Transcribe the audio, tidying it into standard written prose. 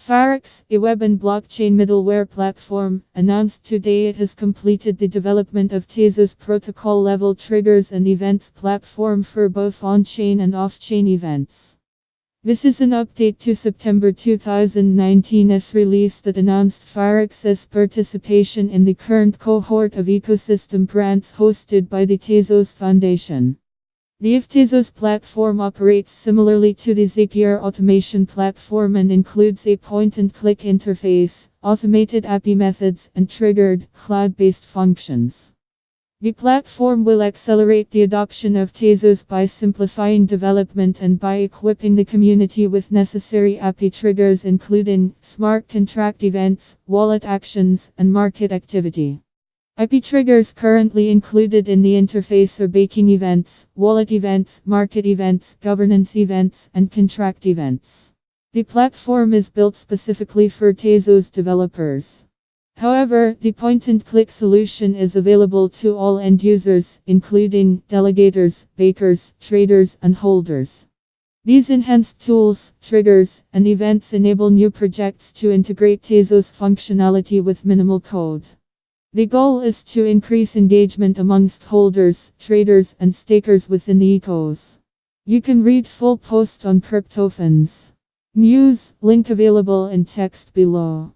Fabrx, a web and blockchain middleware platform, announced today it has completed the development of Tezos protocol-level triggers and events platform for both on-chain and off-chain events. This is an update to September 2019's release that announced Fabrx's participation in the current cohort of ecosystem grants hosted by the Tezos Foundation. The Tezos platform operates similarly to the Zapier automation platform and includes a point-and-click interface, automated API methods, and triggered, cloud-based functions. The platform will accelerate the adoption of Tezos by simplifying development and by equipping the community with necessary API triggers including smart contract events, wallet actions, and market activity. API triggers currently included in the interface are baking events, wallet events, market events, governance events, and contract events. The platform is built specifically for Tezos developers. However, the point-and-click solution is available to all end users, including delegators, bakers, traders, and holders. These enhanced tools, triggers, and events enable new projects to integrate Tezos functionality with minimal code. The goal is to increase engagement amongst holders, traders, and stakers within the ecos. You can read full post on CryptoFans News, link available in text below.